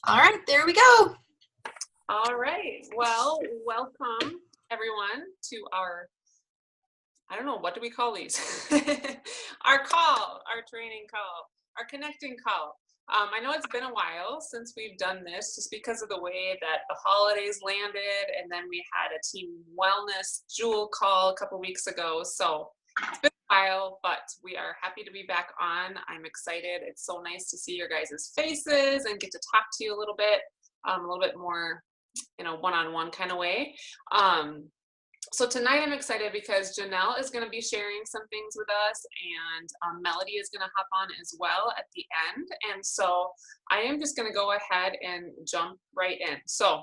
All right, there we go. All right. Well, welcome everyone to our, I don't know, what do we call these? Our call, our training call, our connecting call. I know it's been a while since we've done this just because of the way that the holidays landed, and then we had a team wellness jewel call a couple weeks ago. So it's been a while, but we are happy to be back on. I'm excited. It's so nice to see your guys' faces and get to talk to you a little bit more in a one-on-one kind of way. So tonight I'm excited because Janelle is going to be sharing some things with us, and Melody is going to hop on as well at the end. And so I am just going to go ahead and jump right in. So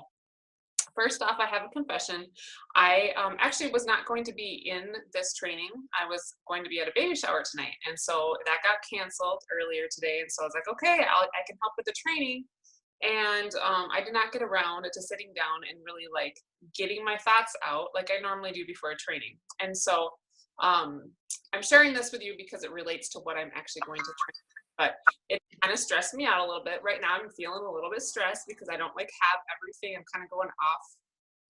first off, I have a confession. I actually was not going to be in this training. I was going to be at a baby shower tonight. And so that got canceled earlier today. And so I was like, okay, I can help with the training. And I did not get around to sitting down and really like getting my thoughts out like I normally do before a training. And so I'm sharing this with you because it relates to what I'm actually going to train. But it kind of stressed me out a little bit. Right now I'm feeling a little bit stressed because I don't like have everything. I'm kind of going off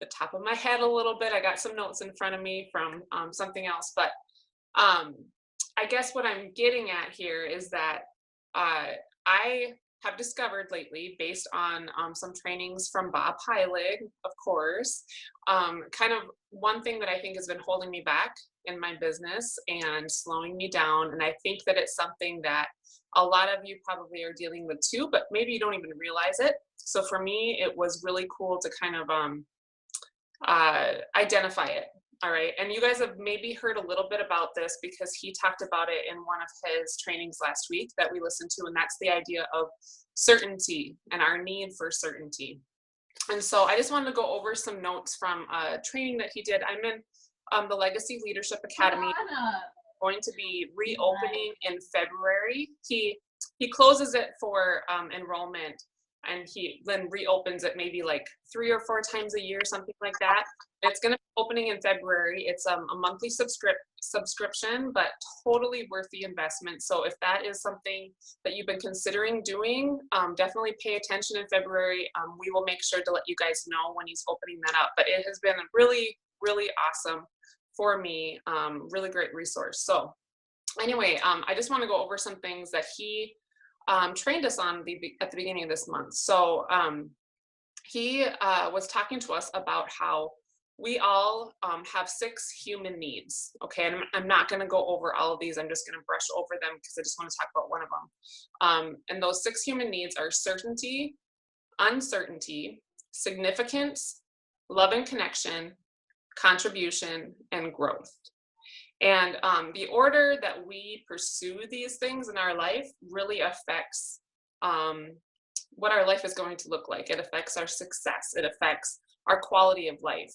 the top of my head a little bit. I got some notes in front of me from something else. But I guess what I'm getting at here is that I have discovered lately, based on some trainings from Bob Heilig, of course, kind of one thing that I think has been holding me back in my business and slowing me down. And I think that it's something that a lot of you probably are dealing with too, but maybe you don't even realize it. So for me, it was really cool to kind of identify it. All right. And you guys have maybe heard a little bit about this because he talked about it in one of his trainings last week that we listened to. And that's the idea of certainty and our need for certainty. And so I just wanted to go over some notes from a training that he did. I'm in the Legacy Leadership Academy, going to be reopening in February. He closes it for enrollment, and he then reopens it maybe like 3 or 4 times a year, something like that. It's going to be opening in February. It's a monthly subscription, but totally worth the investment. So if that is something that you've been considering doing, definitely pay attention in February. We will make sure to let you guys know when he's opening that up. But it has been really, really awesome for me. Really great resource. So anyway, I just want to go over some things that he trained us on at the beginning of this month. So he was talking to us about how we all have 6 human needs. Okay, and I'm not going to go over all of these. I'm just going to brush over them because I just want to talk about one of them. And those 6 human needs are certainty, uncertainty, significance, love and connection, contribution, and growth. And the order that we pursue these things in our life really affects what our life is going to look like. It affects our success. It affects our quality of life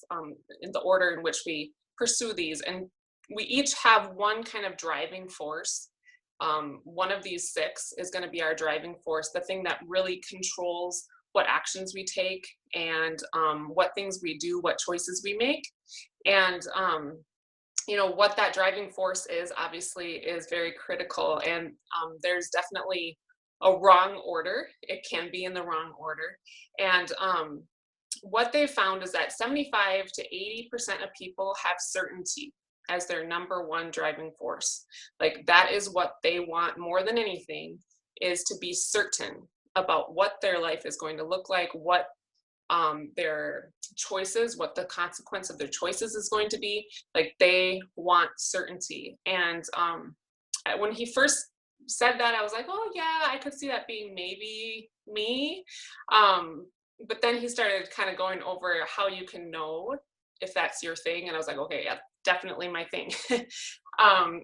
in the order in which we pursue these. And we each have one kind of driving force. One of these 6 is going to be our driving force, the thing that really controls what actions we take and what things we do, what choices we make. And you know, what that driving force is obviously is very critical, and there's definitely a wrong order. It can be in the wrong order. And what they found is that 75 to 80% of people have certainty as their number one driving force. Like that is what they want more than anything, is to be certain about what their life is going to look like, what their choices, what the consequence of their choices is going to be. Like they want certainty. And when he first said that, I was like, oh yeah, I could see that being maybe me. But then he started kind of going over how you can know if that's your thing. And I was like, okay, yeah, definitely my thing.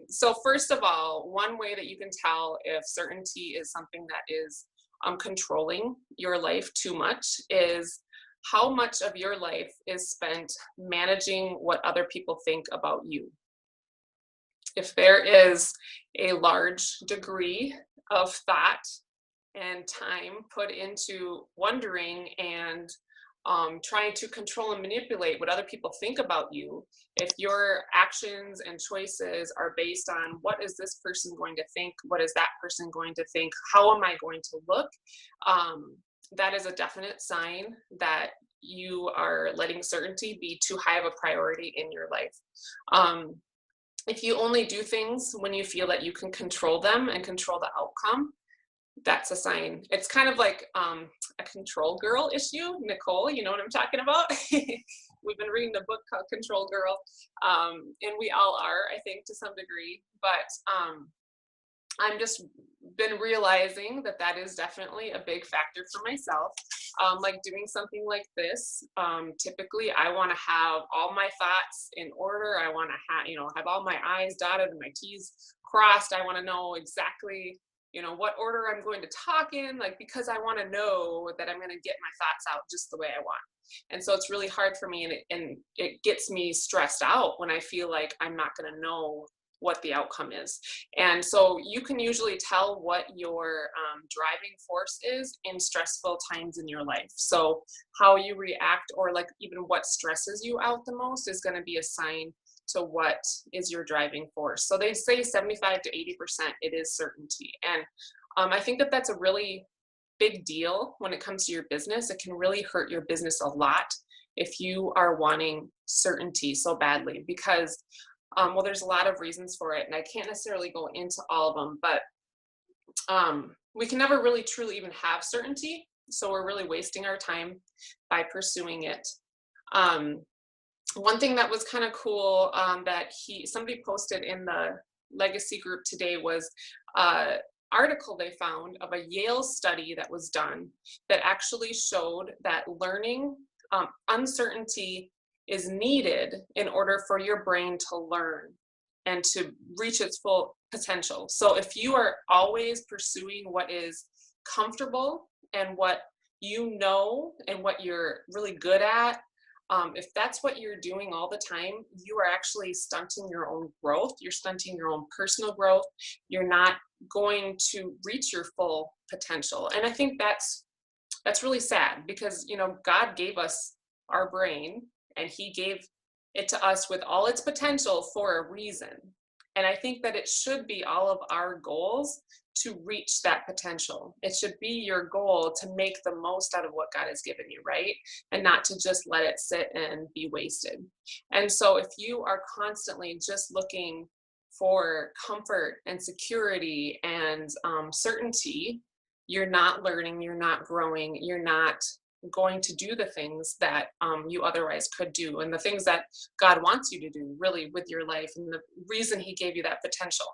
So first of all, one way that you can tell if certainty is something that is controlling your life too much is how much of your life is spent managing what other people think about you. If there is a large degree of thought and time put into wondering and trying to control and manipulate what other people think about you, if your actions and choices are based on what is this person going to think, what is that person going to think, how am I going to look, that is a definite sign that you are letting certainty be too high of a priority in your life. Um, if you only do things when you feel that you can control them and control the outcome, that's a sign. It's kind of like a control girl issue. Nicole, you know what I'm talking about? We've been reading a book called Control Girl, and we all are, I think, to some degree. But I'm just been realizing that that is definitely a big factor for myself. Like doing something like this, typically I want to have all my thoughts in order. I want to have all my I's dotted and my T's crossed. I want to know exactly, what order I'm going to talk in, like, because I want to know that I'm going to get my thoughts out just the way I want. And so it's really hard for me, and it gets me stressed out when I feel like I'm not going to know what the outcome is. And so you can usually tell what your driving force is in stressful times in your life. So how you react, or like even what stresses you out the most, is going to be a sign to what is your driving force. So they say 75 to 80% it is certainty. And I think that that's a really big deal when it comes to your business. It can really hurt your business a lot if you are wanting certainty so badly, because well, there's a lot of reasons for it, and I can't necessarily go into all of them, but we can never really truly even have certainty. So we're really wasting our time by pursuing it. One thing that was kind of cool, that somebody posted in the legacy group today, was an article they found of a Yale study that was done that actually showed that learning uncertainty is needed in order for your brain to learn and to reach its full potential. So if you are always pursuing what is comfortable and what you know and what you're really good at, if that's what you're doing all the time, you are actually stunting your own growth. You're stunting your own personal growth. You're not going to reach your full potential. And I think that's really sad, because God gave us our brain, and he gave it to us with all its potential for a reason. And I think that it should be all of our goals to reach that potential. It should be your goal to make the most out of what God has given you, right? And not to just let it sit and be wasted. And so if you are constantly just looking for comfort and security and certainty, you're not learning, you're not growing, you're not going to do the things that you otherwise could do, and the things that God wants you to do really with your life, and the reason he gave you that potential.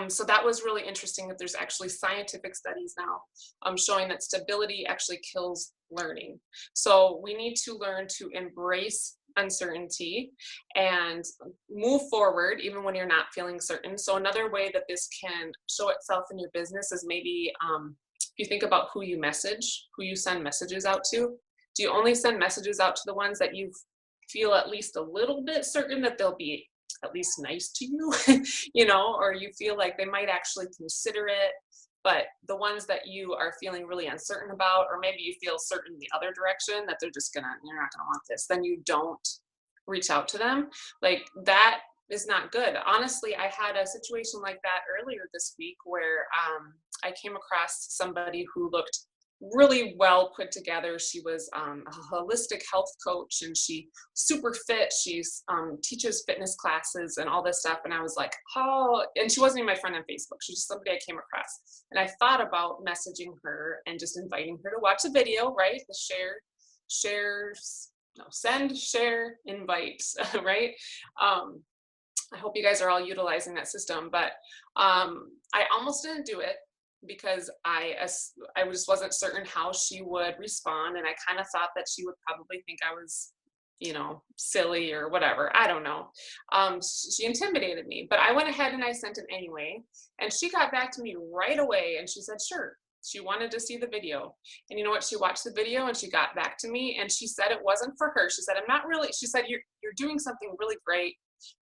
So that was really interesting, that there's actually scientific studies now showing that stability actually kills learning. So we need to learn to embrace uncertainty and move forward even when you're not feeling certain. So another way that this can show itself in your business is maybe if you think about who you send messages out to. Do you only send messages out to the ones that you feel at least a little bit certain that they'll be at least nice to you, or you feel like they might actually consider it, but the ones that you are feeling really uncertain about, or maybe you feel certain the other direction, that you're not gonna want this, then you don't reach out to them. Like, that is not good. Honestly, I had a situation like that earlier this week where I came across somebody who looked really well put together. She was a holistic health coach, and she super fit. She's teaches fitness classes and all this stuff. And I was like, oh, and she wasn't even my friend on Facebook. She's just somebody I came across. And I thought about messaging her and just inviting her to watch a video, right? The send, share, invite, right? I hope you guys are all utilizing that system, but I almost didn't do it because I just wasn't certain how she would respond, and I kind of thought that she would probably think I was, silly or whatever. I don't know. She intimidated me, but I went ahead and I sent it anyway, and she got back to me right away, and she said, sure. She wanted to see the video. And you know what? She watched the video and she got back to me, and she said it wasn't for her. She said, she said, you're doing something really great.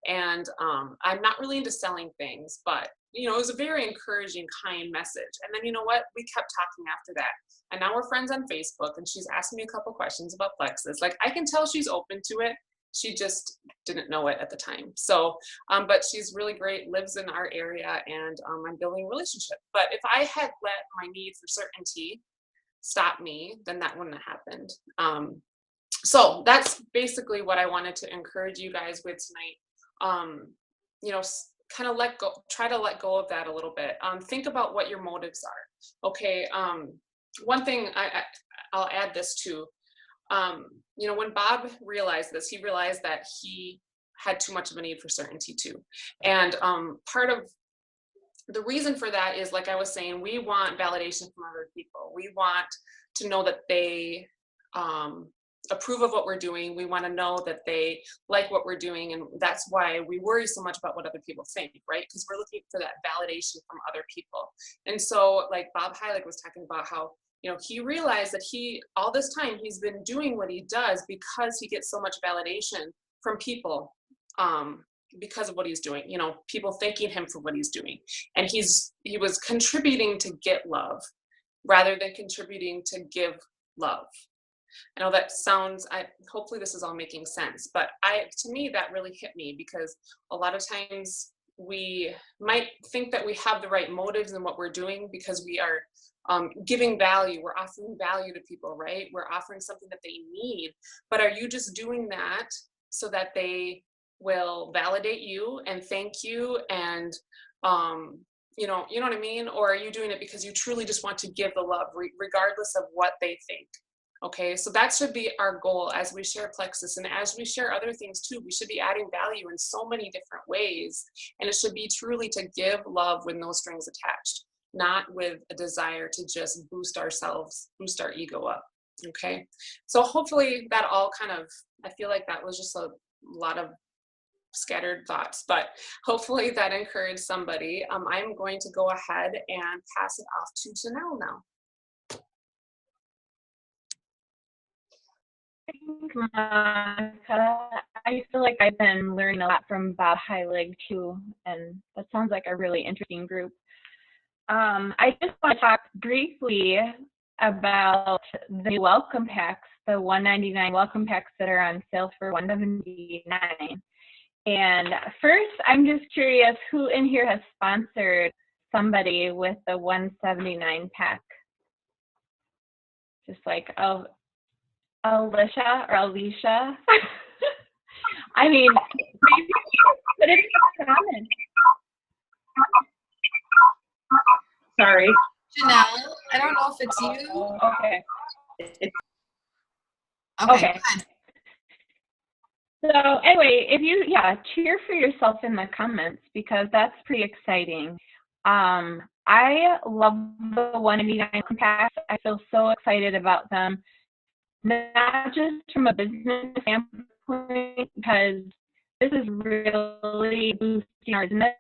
And I'm not really into selling things, but it was a very encouraging, kind message. And then you know what? We kept talking after that. And now we're friends on Facebook, and she's asked me a couple questions about Plexus. Like, I can tell she's open to it. She just didn't know it at the time. So, but she's really great, lives in our area, and I'm building a relationship. But if I had let my need for certainty stop me, then that wouldn't have happened. So that's basically what I wanted to encourage you guys with tonight. You know, kind of try to let go of that a little bit. Think about what your motives are. Okay. One thing I'll add this to, you know, when Bob realized this, he realized that he had too much of a need for certainty too. And part of the reason for that is, like I was saying, we want validation from other people. We want to know that they approve of what we're doing. We want to know that they like what we're doing. And that's why we worry so much about what other people think, right? Because we're looking for that validation from other people. And so, like Bob Heilig was talking about how, you know, he realized that all this time he's been doing what he does because he gets so much validation from people, because of what he's doing, you know, people thanking him for what he's doing. And he was contributing to get love rather than contributing to give love. I know that sounds, hopefully this is all making sense, but to me, that really hit me, because a lot of times we might think that we have the right motives in what we're doing because we are giving value, we're offering value to people, right? We're offering something that they need, but are you just doing that so that they will validate you and thank you and, you know what I mean? Or are you doing it because you truly just want to give the love regardless of what they think? Okay, so that should be our goal as we share Plexus, and as we share other things too. We should be adding value in so many different ways, and it should be truly to give love with no strings attached, not with a desire to just boost ourselves, boost our ego up. Okay, so hopefully that all kind of, I feel like that was just a lot of scattered thoughts, but hopefully that encouraged somebody. I'm going to go ahead and pass it off to Janelle now. Thanks, Monica. I feel like I've been learning a lot from Bob Heilig too, and that sounds like a really interesting group. I just want to talk briefly about the new welcome packs, the $199 welcome packs that are on sale for $179. And first, I'm just curious, who in here has sponsored somebody with the $179 pack? Just like, oh, Alicia or Alicia. I mean, maybe put it in the comments. Sorry. Janelle, I don't know if it's you. Okay. Okay. So anyway, if you, cheer for yourself in the comments, because that's pretty exciting. I love the $199 packs. I feel so excited about them. Not just from a business standpoint, because this is really boosting our business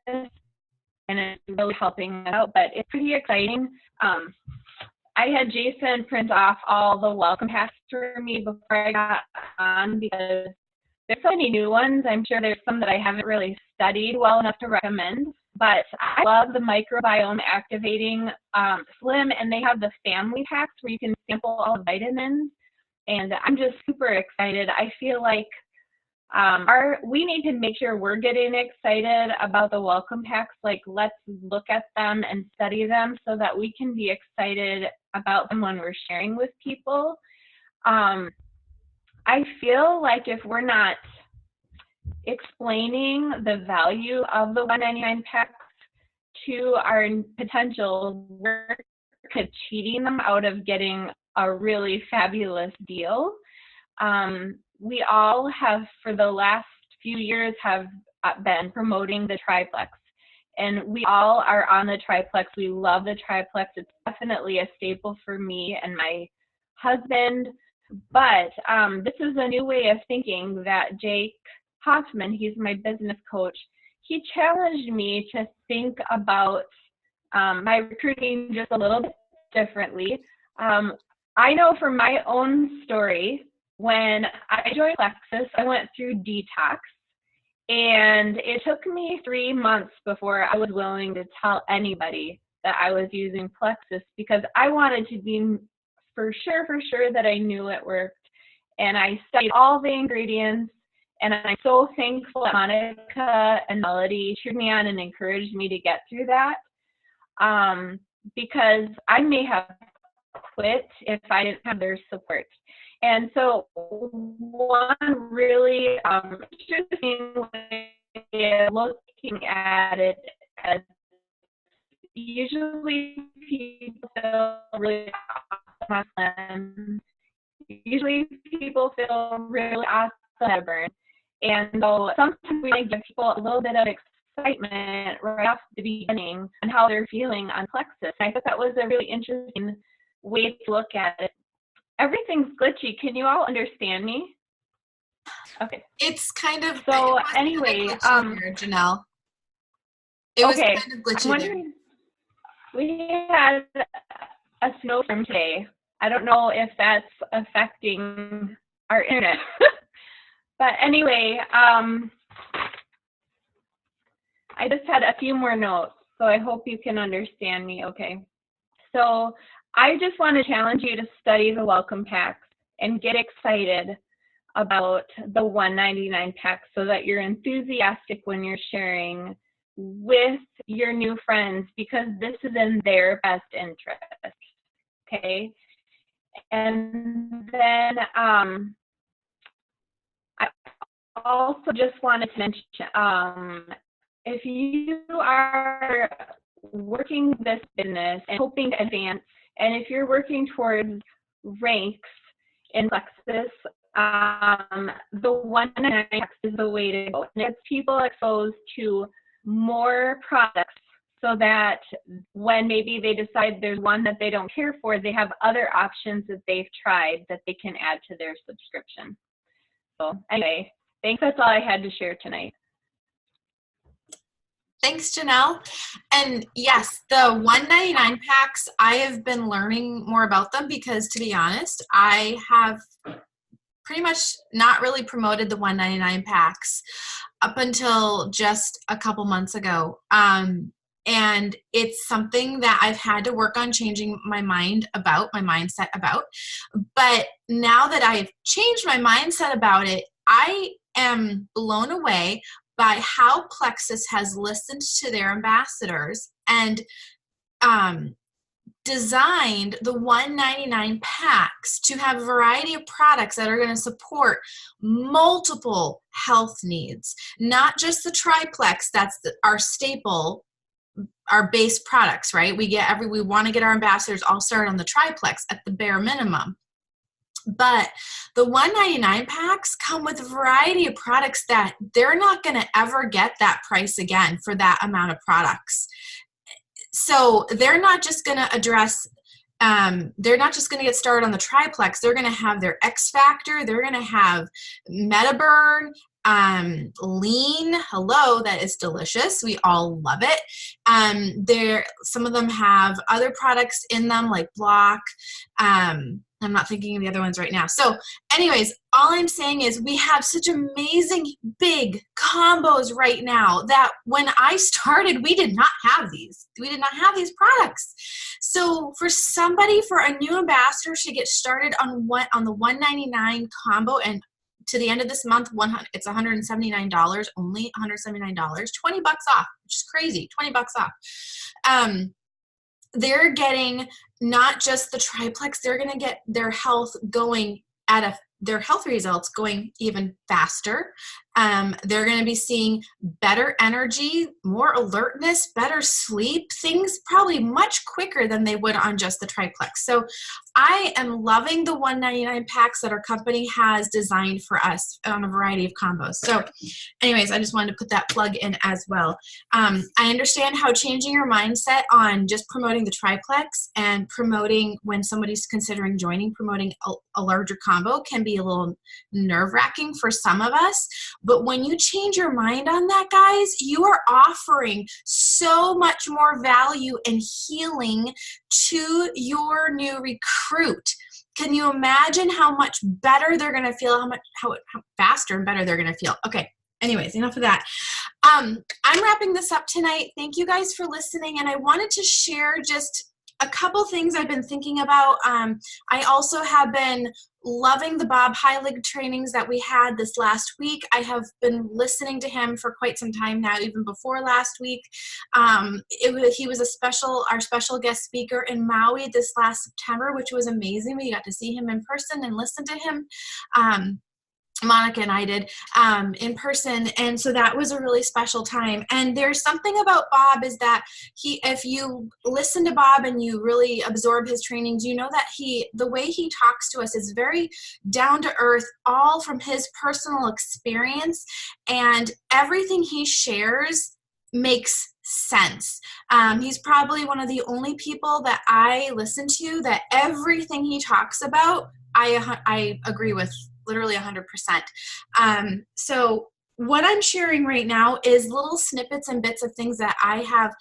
and it's really helping us out, but it's pretty exciting. I had Jason print off all the welcome packs for me before I got on, because there's so many new ones. I'm sure there's some that I haven't really studied well enough to recommend, but I love the microbiome activating slim, and they have the family packs where you can sample all the vitamins. And I'm just super excited. I feel like we need to make sure we're getting excited about the welcome packs. Like, let's look at them and study them so that we can be excited about them when we're sharing with people. I feel like if we're not explaining the value of the $199 packs to our potential, we're cheating them out of getting a really fabulous deal. We all have, for the last few years, have been promoting the triplex, and we all are on the triplex. We love the triplex. It's definitely a staple for me and my husband, but this is a new way of thinking that Jake Hoffman, he's my business coach, he challenged me to think about my recruiting just a little bit differently. I know from my own story, when I joined Plexus, I went through detox, and it took me 3 months before I was willing to tell anybody that I was using Plexus, because I wanted to be for sure that I knew it worked. And I studied all the ingredients, and I'm so thankful that Monica and Melody cheered me on and encouraged me to get through that, because I may have quit if I didn't have their support. And so one really interesting way of looking at it as usually people feel really awesome. Usually people feel really awesome at burn. And so sometimes we give people a little bit of excitement right off the beginning on how they're feeling on Plexus. And I thought that was a really interesting way to look at it. Everything's glitchy. Can you all understand me? Okay. It's kind of so anyway. Here, Janelle. It was okay. kind of glitchy. We had a snowstorm today. I don't know if that's affecting our internet. But anyway, I just had a few more notes, so I hope you can understand me okay. So I just want to challenge you to study the welcome packs and get excited about the $1.99 pack so that you're enthusiastic when you're sharing with your new friends, because this is in their best interest, okay? And then I also just wanted to mention, if you are working this business and hoping to advance, and if you're working towards ranks in Plexus, the $1.99 is the way to go. It gets people exposed to more products so that when maybe they decide there's one that they don't care for, they have other options that they've tried that they can add to their subscription. So anyway, thanks. That's all I had to share tonight. Thanks, Janelle. And yes, the $1.99 packs, I have been learning more about them because, to be honest, I have pretty much not really promoted the $1.99 packs up until just a couple months ago. And it's something that I've had to work on changing my mindset about. But now that I've changed my mindset about it, I am blown away by how Plexus has listened to their ambassadors and designed the $1.99 packs to have a variety of products that are going to support multiple health needs, not just the triplex. That's our staple, our base products, right? We want to get our ambassadors all started on the triplex at the bare minimum. But the $1.99 packs come with a variety of products that they're not going to ever get that price again for that amount of products. So they're not just going to address, they're not just going to get started on the triplex. They're going to have their X Factor. They're going to have MetaBurn, Lean. Hello, that is delicious. We all love it. Some of them have other products in them like Block. I'm not thinking of the other ones right now. So anyways, all I'm saying is we have such amazing big combos right now that when I started, we did not have these. We did not have these products. So for a new ambassador to get started on the $1.99 combo, and to the end of this month, it's $179 only, $179, $20 off, which is crazy, $20 off. They're getting not just the triplex, they're going to get their health going their health results going even faster. They're going to be seeing better energy, more alertness, better sleep, things probably much quicker than they would on just the triplex. So I am loving the $1.99 packs that our company has designed for us on a variety of combos. So anyways, I just wanted to put that plug in as well. I understand how changing your mindset on just promoting the triplex and promoting when somebody's considering promoting a larger combo can be a little nerve-wracking for some of us. But when you change your mind on that, guys, you are offering so much more value and healing to your new recruit. Can you imagine how much better they're going to feel, how faster and better they're going to feel? Okay. Anyways, enough of that. I'm wrapping this up tonight. Thank you guys for listening. And I wanted to share just a couple things I've been thinking about. I also have been loving the Bob Heilig trainings that we had this last week. I have been listening to him for quite some time now, even before last week. He was our special guest speaker in Maui this last September, which was amazing. We got to see him in person and listen to him. Monica and I did in person, and so that was a really special time. And there's something about Bob is that if you listen to Bob and you really absorb his trainings, you know that the way he talks to us is very down to earth, all from his personal experience, and everything he shares makes sense. He's probably one of the only people that I listen to that everything he talks about, I agree with literally 100%. So what I'm sharing right now is little snippets and bits of things that I have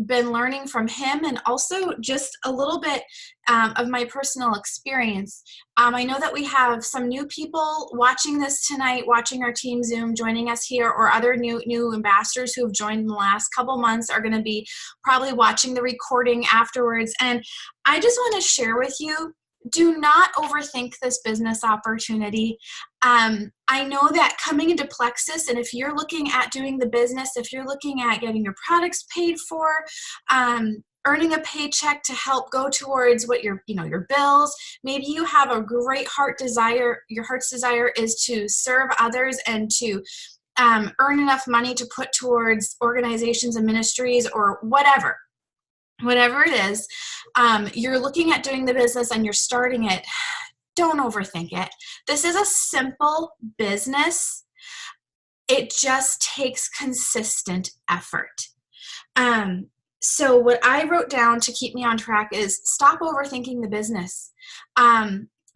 been learning from him, and also just a little bit of my personal experience. I know that we have some new people watching this tonight, watching our Team Zoom, joining us here, or other new ambassadors who have joined in the last couple months are going to be probably watching the recording afterwards. And I just want to share with you, do not overthink this business opportunity. I know that coming into Plexus, and if you're looking at doing the business, if you're looking at getting your products paid for, earning a paycheck to help go towards what your bills, maybe you have a great heart desire. Your heart's desire is to serve others and to earn enough money to put towards organizations and ministries or whatever it is, you're looking at doing the business and you're starting it, don't overthink it. This is a simple business. It just takes consistent effort. So what I wrote down to keep me on track is stop overthinking the business.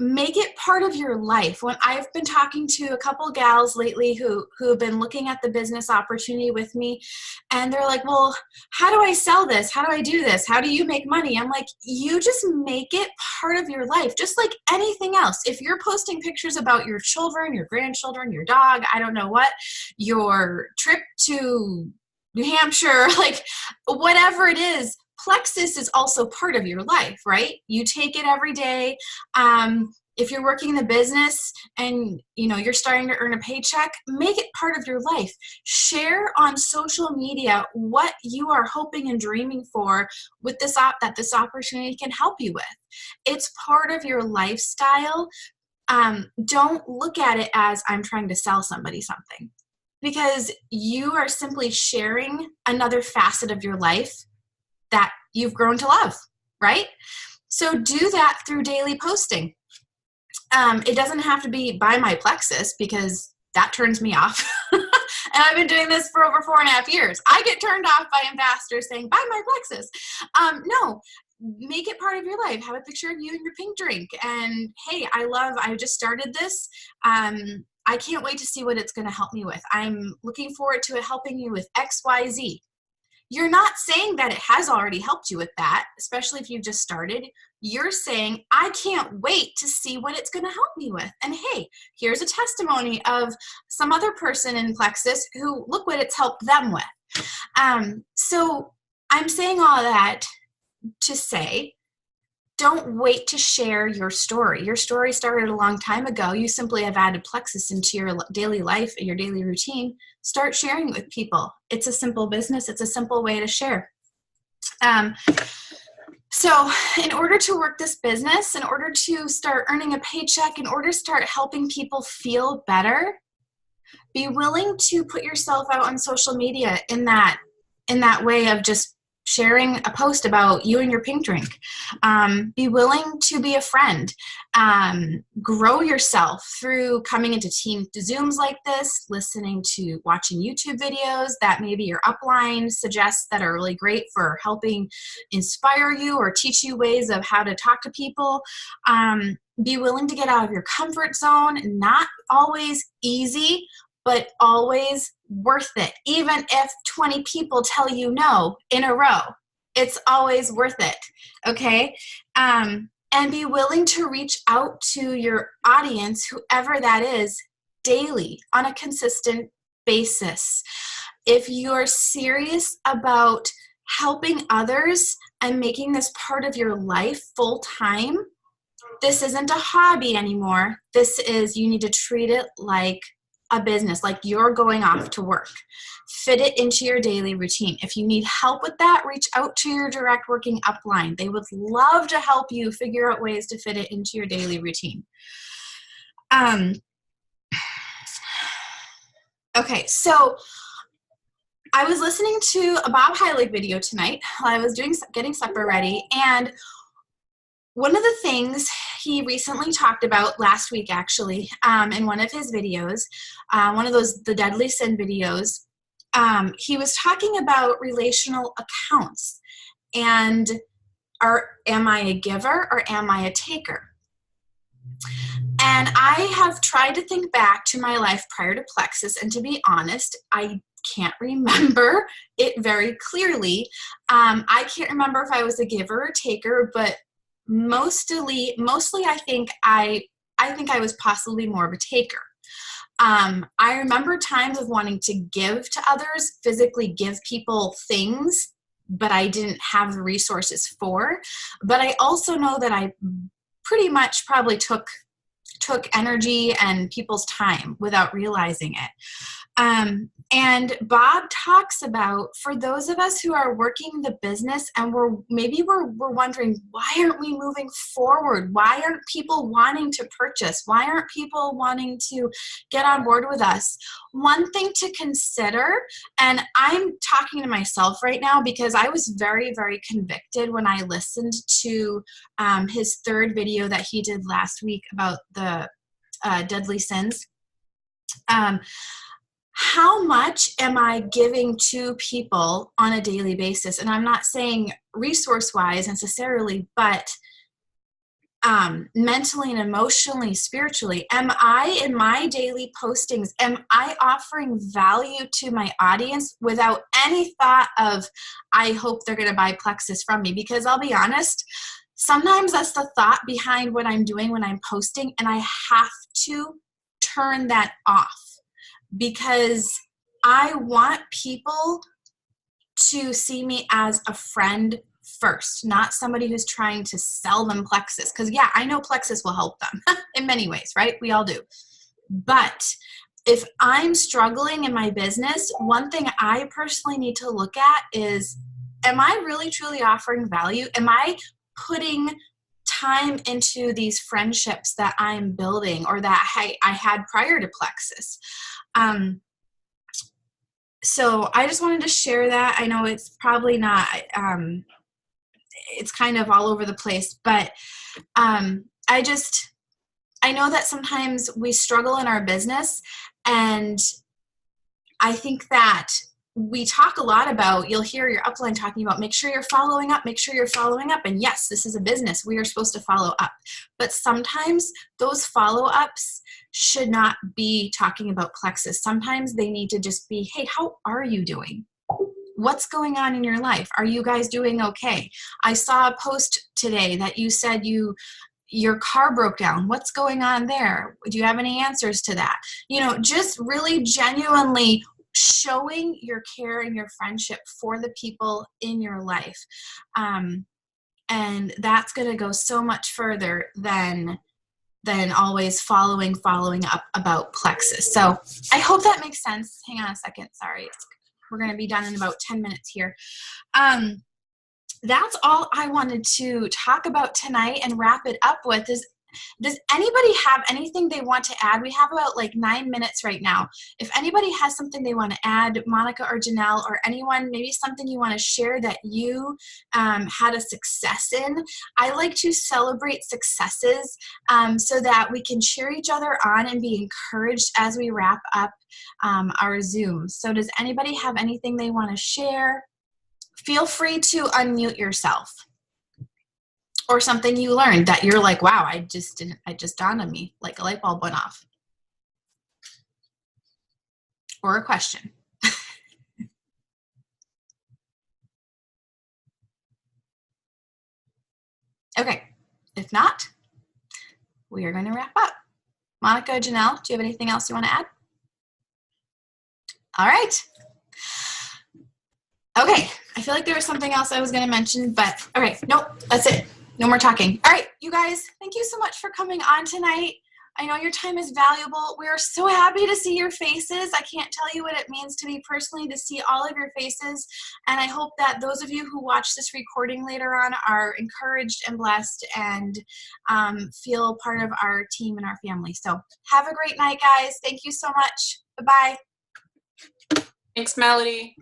Make it part of your life. When I've been talking to a couple gals lately who have been looking at the business opportunity with me, and they're like, well, how do I sell this? How do I do this? How do you make money? I'm like, you just make it part of your life, just like anything else. If you're posting pictures about your children, your grandchildren, your dog, I don't know what, your trip to New Hampshire, like whatever it is, Plexus is also part of your life, right? You take it every day. If you're working in the business and you're starting to earn a paycheck, make it part of your life. Share on social media what you are hoping and dreaming for with that this opportunity can help you with. It's part of your lifestyle. Don't look at it as I'm trying to sell somebody something, because you are simply sharing another facet of your life that you've grown to love, right? So do that through daily posting. It doesn't have to be buy my Plexus, because that turns me off. And I've been doing this for over 4.5 years. I get turned off by ambassadors saying, buy my Plexus. No, make it part of your life. Have a picture of you and your pink drink. And hey, I just started this. I can't wait to see what it's going to help me with. I'm looking forward to it helping you with XYZ. You're not saying that it has already helped you with that, especially if you've just started. You're saying, I can't wait to see what it's going to help me with. And hey, here's a testimony of some other person in Plexus who, look what it's helped them with. So I'm saying all that to say, don't wait to share your story. Your story started a long time ago. You simply have added Plexus into your daily life and your daily routine. Start sharing with people. It's a simple business. It's a simple way to share. So in order to work this business, in order to start earning a paycheck, in order to start helping people feel better, be willing to put yourself out on social media in that way of just sharing a post about you and your pink drink. Be willing to be a friend. Grow yourself through coming into team Zooms like this, watching YouTube videos that maybe your upline suggests that are really great for helping inspire you or teach you ways of how to talk to people. Be willing to get out of your comfort zone. Not always easy, but always worth it. Even if 20 people tell you no in a row, it's always worth it, okay? And be willing to reach out to your audience, whoever that is, daily on a consistent basis. If you're serious about helping others, and making this part of your life full time, this isn't a hobby anymore. This is, you need to treat it like a business, like you're going off to work. Fit it into your daily routine. If you need help with that, reach out to your direct working upline. They would love to help you figure out ways to fit it into your daily routine. Okay, so I was listening to a Bob Heilig video tonight while I was getting supper ready, and one of the things he recently talked about last week, actually, in one of his videos, one of the Deadly Sin videos, he was talking about relational accounts and am I a giver or am I a taker? And I have tried to think back to my life prior to Plexus, and to be honest, I can't remember it very clearly. I can't remember if I was a giver or taker, but mostly I think I was possibly more of a taker. I remember times of wanting to give to others, physically give people things, but I didn't have the resources for. But I also know that I pretty much probably took energy and people's time without realizing it. And Bob talks about, for those of us who are working the business and we're wondering, why aren't we moving forward? Why aren't people wanting to purchase? Why aren't people wanting to get on board with us? One thing to consider, and I'm talking to myself right now because I was very, very convicted when I listened to his third video that he did last week about the deadly sins. How much am I giving to people on a daily basis? And I'm not saying resource-wise necessarily, but mentally and emotionally, spiritually. Am I, in my daily postings, am I offering value to my audience without any thought of, I hope they're going to buy Plexus from me? Because I'll be honest, sometimes that's the thought behind what I'm doing when I'm posting, and I have to turn that off. Because I want people to see me as a friend first, not somebody who's trying to sell them Plexus. Because, yeah, I know Plexus will help them in many ways, right? We all do. But if I'm struggling in my business, one thing I personally need to look at is, am I really, truly offering value? Am I putting time into these friendships that I'm building or that I had prior to Plexus? So I just wanted to share that. I know it's probably not, it's kind of all over the place, but I know that sometimes we struggle in our business, and I think that we talk a lot about, you'll hear your upline talking about, make sure you're following up, and yes, this is a business, we are supposed to follow up. But sometimes those follow-ups should not be talking about Plexus. Sometimes they need to just be, hey, how are you doing? What's going on in your life? Are you guys doing okay? I saw a post today that you said your car broke down. What's going on there? Do you have any answers to that? Just really genuinely showing your care and your friendship for the people in your life. And that's going to go so much further than always following up about Plexus. So I hope that makes sense. Hang on a second. Sorry. We're going to be done in about 10 minutes here. That's all I wanted to talk about tonight and wrap it up with. Does anybody have anything they want to add? We have about 9 minutes right now. If anybody has something they want to add, Monica or Janelle or anyone, maybe something you want to share that you had a success in. I like to celebrate successes so that we can cheer each other on and be encouraged as we wrap up our Zoom. So does anybody have anything they want to share? Feel free to unmute yourself. Or something you learned that you're like, wow, it just dawned on me, like a light bulb went off. Or a question. Okay, if not, we are going to wrap up. Monica, Janelle, do you have anything else you want to add? All right. Okay, I feel like there was something else I was going to mention, but all right. Nope. That's it. No more talking. All right, you guys, thank you so much for coming on tonight. I know your time is valuable. We are so happy to see your faces. I can't tell you what it means to me personally to see all of your faces. And I hope that those of you who watch this recording later on are encouraged and blessed and feel part of our team and our family. So have a great night, guys. Thank you so much. Bye-bye. Thanks, Melody.